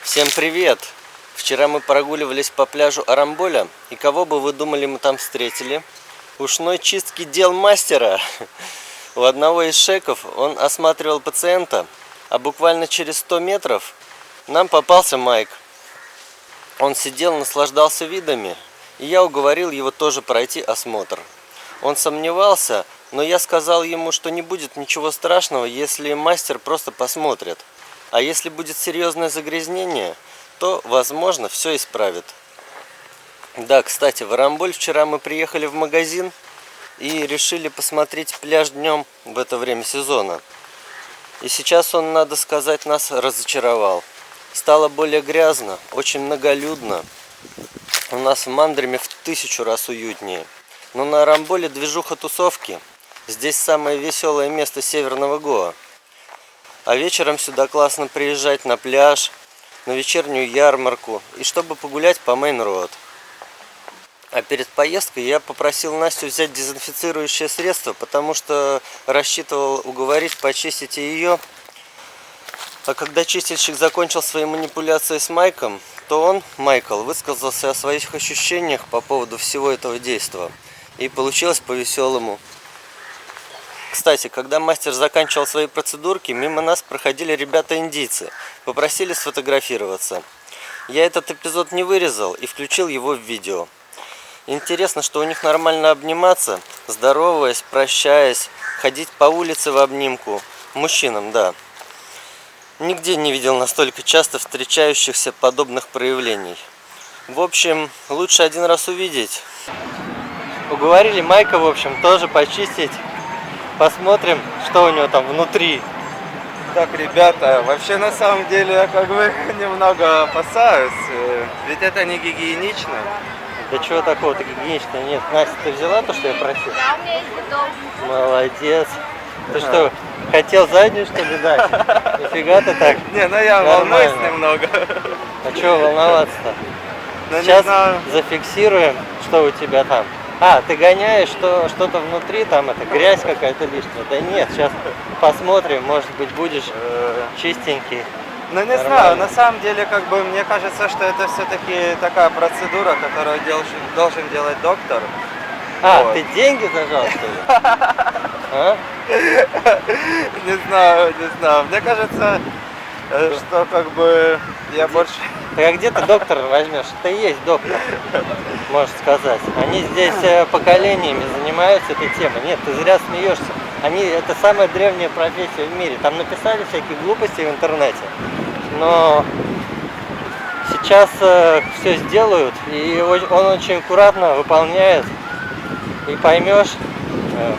Всем привет! Вчера мы прогуливались по пляжу Арамболя, и кого бы вы думали мы там встретили? Ушной чистки дел мастера! У одного из шейхов он осматривал пациента, а буквально через 100 метров нам попался Майк. Он сидел, наслаждался видами, и я уговорил его тоже пройти осмотр. Он сомневался, но я сказал ему, что не будет ничего страшного, если мастер просто посмотрит. А если будет серьезное загрязнение, то, возможно, все исправит. Да, кстати, в Арамболь вчера мы приехали в магазин и решили посмотреть пляж днем в это время сезона. И сейчас он, надо сказать, нас разочаровал. Стало более грязно, очень многолюдно. У нас в Мандриме в 1000 раз уютнее. Но на Арамболе движуха тусовки. Здесь самое веселое место Северного Гоа. А вечером сюда классно приезжать на пляж, на вечернюю ярмарку и чтобы погулять по Мейн-Роуд. А перед поездкой я попросил Настю взять дезинфицирующее средство, потому что рассчитывал уговорить почистить ее. А когда чистильщик закончил свои манипуляции с Майком, то он, Майкл, высказался о своих ощущениях по поводу всего этого действа. И получилось по-веселому. Кстати, когда мастер заканчивал свои процедурки, мимо нас проходили ребята-индийцы, попросили сфотографироваться. Я этот эпизод не вырезал и включил его в видео. Интересно, что у них нормально обниматься, здороваясь, прощаясь, ходить по улице в обнимку. Мужчинам, да. Нигде не видел настолько часто встречающихся подобных проявлений. В общем, лучше один раз увидеть. Уговорили Майка, в общем, тоже почистить. Посмотрим, что у него там внутри. Так, ребята, вообще на самом деле я как бы немного опасаюсь, ведь это не гигиенично. Да чего такого-то гигиеничного нет? Настя, ты взяла то, что я просил? Да, у меня есть бедом. Молодец. Ты что, хотел заднюю, что ли, дать? Нифига ты так. Не, ну я Нормально. волнуюсь немного. А чего волноваться-то? Но не Сейчас знаю. зафиксируем, что у тебя там. А, ты гоняешь, что-то внутри, там это грязь какая-то лишняя. Да нет, сейчас посмотрим, может быть, будешь чистенький. Ну не знаю, на самом деле, как бы мне кажется, что это все-таки такая процедура, которую должен делать доктор. А, Вот. ты деньги зажал, что ли? А? Не знаю. Мне кажется, что как бы я больше... Так а где ты доктора возьмешь? Это и есть доктор, можно сказать. Они здесь поколениями занимаются этой темой. Нет, ты зря смеешься. Это самая древняя профессия в мире. Там написали всякие глупости в интернете. Но сейчас все сделают, и он очень аккуратно выполняет. И поймешь,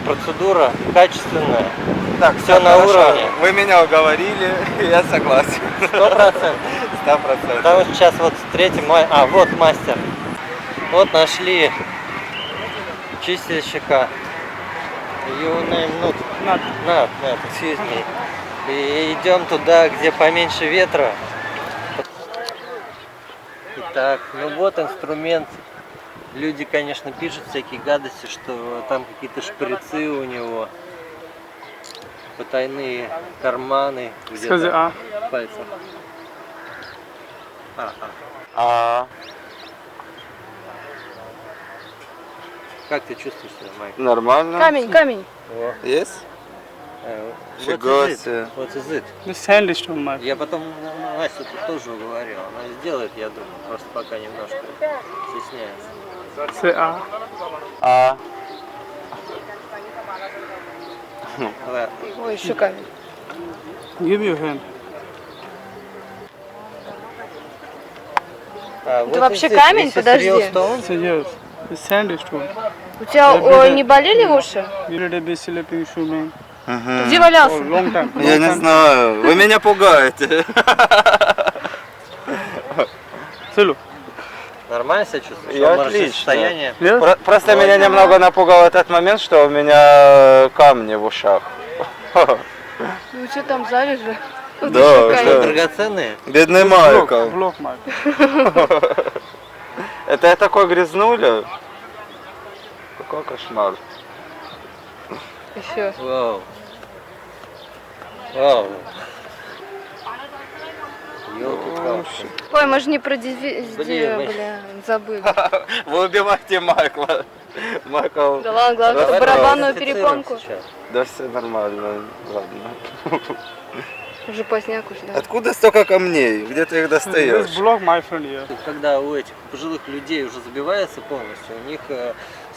процедура качественная. Так, все на хорошо. уровне. Вы меня уговорили, я согласен. 100%. 100%. Потому что сейчас вот встретим, вот мастер. Вот нашли чистильщика. You name not, excuse me. И идем туда, где поменьше ветра. Итак, ну вот инструмент. Люди, конечно, пишут всякие гадости, что там какие-то шприцы у него, потайные карманы где-то в пальцах. Как ты чувствуешь себя, Майк? Нормально. Камень. Есть? What is it? The sandstone, my Я потом Настю тут тоже уговорил. Она сделает, я думаю, просто пока немножко стесняется. say Ладно. Ой, еще камень. Give me your hand. Это вообще камень? Подожди. So yes, the sandstone. У тебя не болели уши? You did a bit sleeping swimming Ты где for a валялся? long time. Я не знаю, вы меня пугаете. Hello. Нормально себя чувствуешь? Я Может, отлично. состояние? Yes. Просто меня немного напугал этот момент, что у меня камни в ушах. Ну что там залежи? Да, Что, драгоценные? Бедный Block, Майкл. block, Michael. Это я такой грязнуля? Какой кошмар. Еще. Вау. Вау. Ёлки-палки. Ой, мы же не про Блин, мы- бля, забыли. Вы убиваете Майкла. Майкл. Да ладно, главное, Давай, что барабанную Дезинфицируем перепонку. сейчас. Да все нормально, ладно. Уже поздняк уж, да. Откуда столько камней? Где ты их This достаешь? block, my friend, here. Когда у этих пожилых людей уже забивается полностью, у них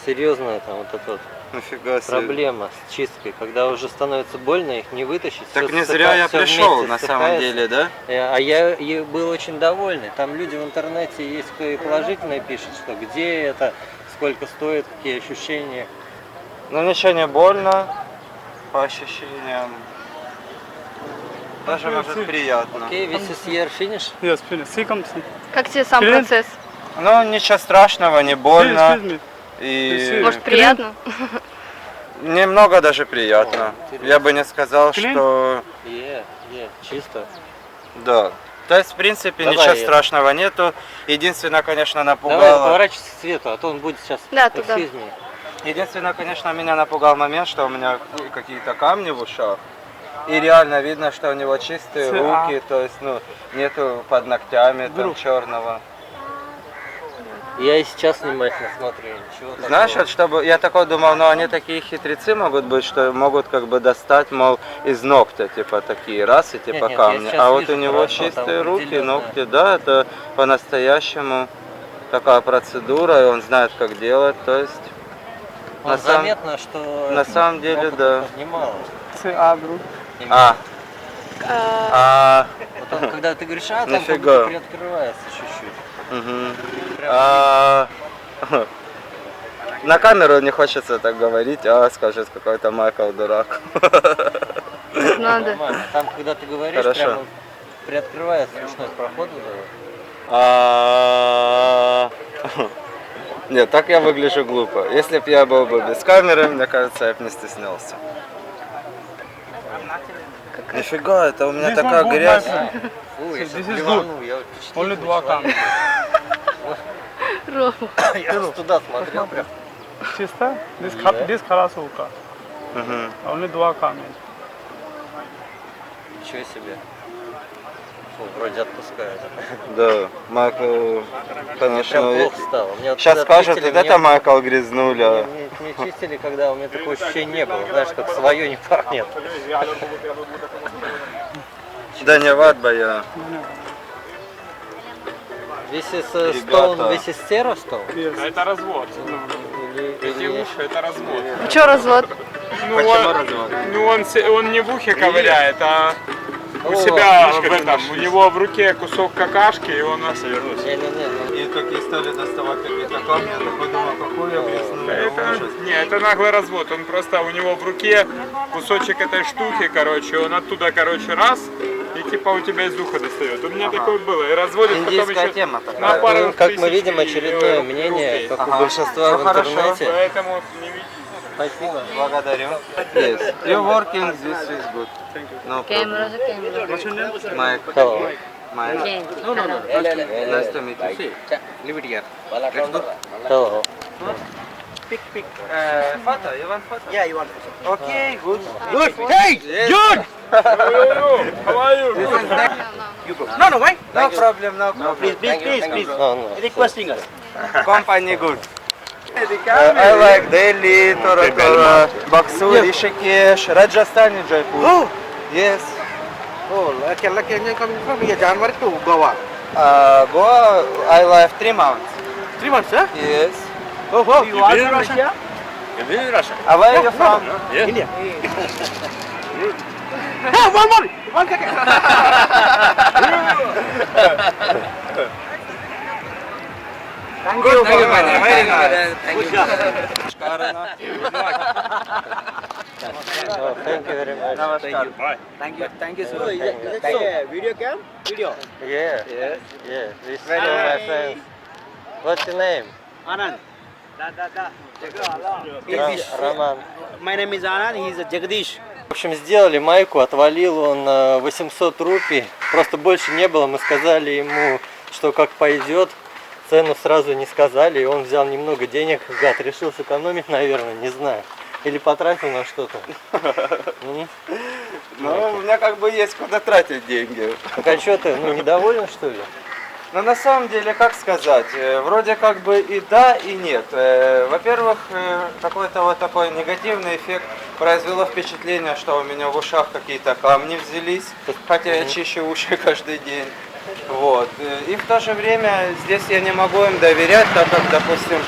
серьезная там вот эта вот Нафига себе. проблема с чисткой. Когда уже становится больно, их не вытащить. Так всё не ссыха- зря я всё пришел, вместе на самом ссыхается. деле, да? А я и был очень довольный. Там люди в интернете есть, кто и положительно пишет, что где это, сколько стоит, какие ощущения. Ну ничего не больно, по ощущениям. Даже может приятно. Окей, this is your finish. Yes, finish. See, come see. Как тебе сам Клин? процесс? Ну ничего страшного, не Excuse больно. me. И Может, приятно? немного даже приятно. Я бы не сказал, Клин? что Чисто. да. То есть, в принципе, Давай ничего это. страшного нету. Единственное, конечно, Давай напугало. поворачивайся к свету, а то он будет сейчас. Да, туда. Excuse me. Единственное, конечно, меня напугал момент, что у меня какие-то камни в ушах. И реально видно, что у него чистые руки, то есть, ну, нету под ногтями там черного. Я и сейчас внимательно смотрю, ничего такого. Знаешь, вот чтобы, я такой думал, ну они такие хитрецы могут быть, что могут как бы достать, мол, из ногтя, типа такие раз и типа Нет, я камни. сейчас А вот вижу у него хорошо, там чистые руки, определенно. ногти, да, это по-настоящему такая процедура, и он знает, как делать, то есть, Он на самом- заметно, что на самом деле, да. немало. Say, ah, bro. Вот он, когда ты говоришь, там Нафига. как будто приоткрывается чуть-чуть. Мгм. А, на камеру не хочется так говорить, скажет какой-то Майкл дурак. Надо. Нормально. Там, когда ты говоришь, Хорошо. прямо приоткрывается ушной проход. Вот этот. А, Нет, так я выгляжу глупо. Если бы я был бы без камеры, мне кажется, я бы не стеснялся. Нифига, это у меня This такая one good, my грязь. friend. Фу, я This сейчас is блеванул, я впечатлительный Only два человек. Рома. Я туда смотрел прям. Чисто? This, Yeah. this khalas hoga. Мгм. Only два камня. Ничего себе. Фу, вроде отпускают. Да, Майкл, Мне конечно, прям плохо стало. Мне вот сейчас когда скажут, чистили, вот это Майкл грязнуля. мне чистили, когда у меня такого ощущения не было. Знаешь, как свое не пахнет. Да не ватба я. This is Ребята. stone, this is zero stone? Это развод. Эти Или уши это развод. Че развод? Ну, Почему он, развод? ну он не в ухе ковыряет, а у О, себя в этом, у него в руке кусок какашки, и он Не-не-не. И такие стали доставать какие-то камни, я такой думал, какой я грязнуля, это, ужас. не, это наглый развод. Он просто у него в руке кусочек этой штуки, короче, он оттуда, короче, раз, и типа у тебя из уха достает. У меня такое было. И разводит потом Индийская еще тема такая. на пару Ну, как мы тысяч видим, и, очередное рублей. мнение, как у Ага. большинства Ну, в хорошо. интернете. Поэтому не видите. Спасибо. Благодарю. Yes. You're working, this is good. No problem. What's your name? Mike. Hello. Mike. Nice to meet you. Leave it here. Hello. Photo, you want photo? Yeah, you want to. Okay, good. Good. Hey, Yes. good. How are you? No, no, why? No problem, no problem. Please, please, please. No, no. Requesting us. Company good. I like Delhi, Tora Tora, Baksu, Rishikesh, Rajasthan, Jaipur. Oh, Yes. oh, can you come from here, January to Goa? Goa, I live 3 months. 3 months, huh? Yes. Oh, oh. You are from Russia? Where are you from? India. Hey, one more. One second. Thank you. Thank you, man. Very nice. Good job. Oh, thank you very much. Namaskar. Thank you, sir. Video cam? Video. Yeah. Yes. Yeah. This is my friends. What's your name? Anand. Роман. My name is Anand. He is Jagdish. В общем, сделали майку, отвалил он 800 рупий. Просто больше не было. Мы сказали ему, что как пойдет. Цену сразу не сказали, и он взял немного денег. Гад, решил сэкономить, наверное, не знаю. Или потратил на что-то? М? Ну, у меня как бы есть куда тратить деньги. Так а что ты, недоволен что ли? Но на самом деле, как сказать, вроде как бы и да, и нет. Во-первых, какой-то вот такой негативный эффект произвело впечатление, что у меня в ушах какие-то камни взялись, хотя я чищу уши каждый день. Вот. И в то же время здесь я не могу им доверять, так как, допустим,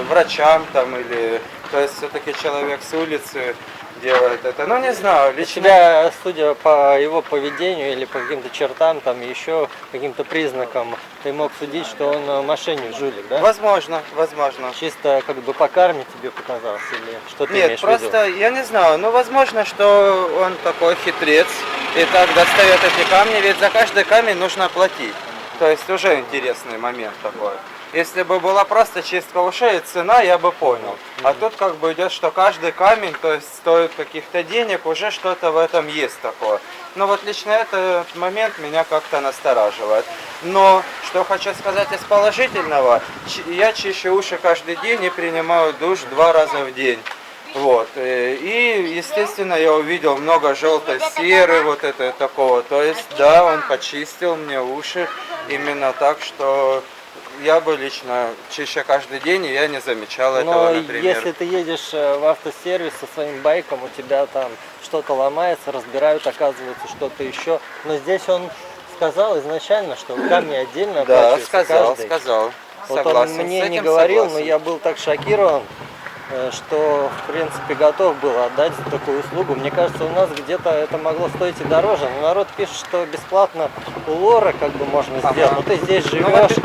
врачам там или, то есть все-таки человек с улицы делает это. Ну не знаю, Для лично... тебя, судя по его поведению или по каким-то чертам, там еще каким-то признакам, ты мог судить, что он мошенник, жулик, да? Возможно, возможно. Чисто как бы по карме тебе показалось или что ты Нет, имеешь в виду? просто я не знаю, ну возможно, что он такой хитрец и так достает эти камни, ведь за каждый камень нужно платить. То есть уже интересный момент такой. Если бы была просто чистка ушей, цена, я бы понял. А тут как бы идет, что каждый камень, то есть стоит каких-то денег, уже что-то в этом есть такое. Но вот лично этот момент меня как-то настораживает. Но что хочу сказать из положительного, я чищу уши каждый день и принимаю душ 2 раза в день. Вот. И, естественно, я увидел много желтой серы, вот это такого. То есть, да, он почистил мне уши именно так, что я бы лично чищу каждый день, и я не замечал этого, Но например. если ты едешь в автосервис со своим байком, у тебя там что-то ломается, разбирают, оказывается, что-то еще. Но здесь он сказал изначально, что камни отдельно Да, оплачиваются сказал. Вот Согласен, он мне с не этим говорил, но согласен. я был так шокирован, что в принципе готов был отдать за такую услугу. Мне кажется, у нас где-то это могло стоить и дороже. Но народ пишет, что бесплатно у Лора как бы можно сделать. Но ты здесь живешь.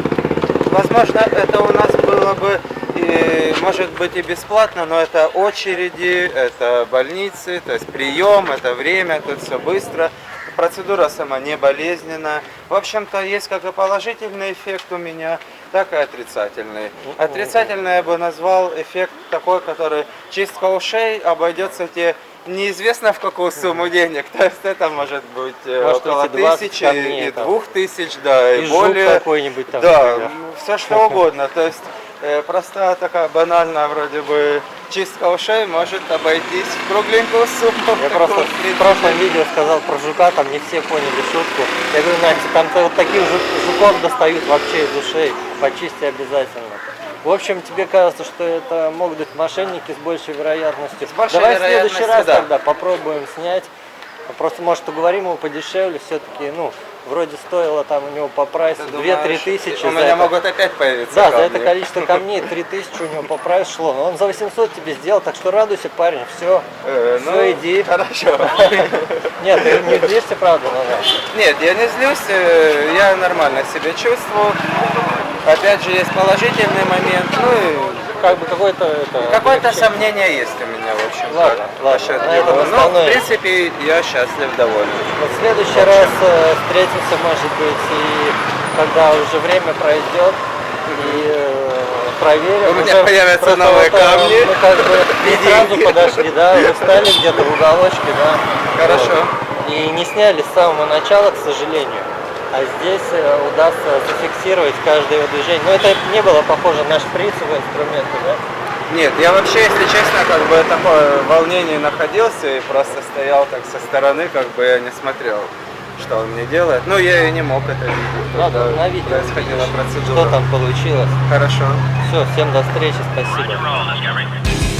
Возможно, это у нас было бы, может быть, и бесплатно, но это очереди, это больницы, то есть прием, это время, тут все быстро. Процедура сама не болезненная. В общем-то, есть как и положительный эффект у меня, так и отрицательный. Отрицательный я бы назвал эффект такой, который чистка ушей обойдется тебе неизвестно в какую сумму денег. То есть это может быть Может, около эти 20 1000 камней, и там. 2000, да, и И жук более. какой-нибудь там. Да, например. все что угодно. То есть простая такая банальная вроде бы чистка ушей может обойтись в кругленькую сумму. Я такую, просто в принципе. в прошлом видео сказал про жука, там не все поняли шутку. Я говорю, Настя, там вот таких жуков достают вообще из ушей, почисти обязательно. В общем, тебе кажется, что это могут быть мошенники с большей вероятностью. большей Давай в следующий вероятностью, раз да. тогда попробуем снять. Просто, может, уговорим его подешевле, все-таки, вроде стоило там у него по прайсу Ты 2-3 думаешь, тысячи. у за меня это. могут опять появиться Да, за камни. это количество камней 3000 у него по прайсу шло. Но он за 800 тебе сделал, так что радуйся, парень, все. Ну, иди. Хорошо. Нет, ты не злишься, правда, на нас? Нет, я не злюсь, я нормально себя чувствую. Опять же, есть положительный момент, ну и Как бы какое-то какое-то сомнение есть у меня, в общем. Ладно, ладно, насчет на него. этом Но, в остановимся. принципе, я счастлив, доволен. Вот в следующий раз встретимся, может быть, и когда уже время пройдет, и проверим. У меня Уже появятся просто новые вот, камни. Мы как бы не сразу подошли, да, вы встали где-то в уголочке, да. Хорошо. Вот. И не сняли с самого начала, к сожалению. А здесь удастся зафиксировать каждое его движение. Но это не было похоже на шприцевые инструменты, да? Нет, я вообще, если честно, как бы в такое волнении находился и просто стоял так со стороны, как бы я не смотрел, что он мне делает. Ну, я и не мог это видеть. Надо когда на видео происходила видишь, процедура. что там получилось. Хорошо. Все, всем до встречи, спасибо. Roll, let's get ready.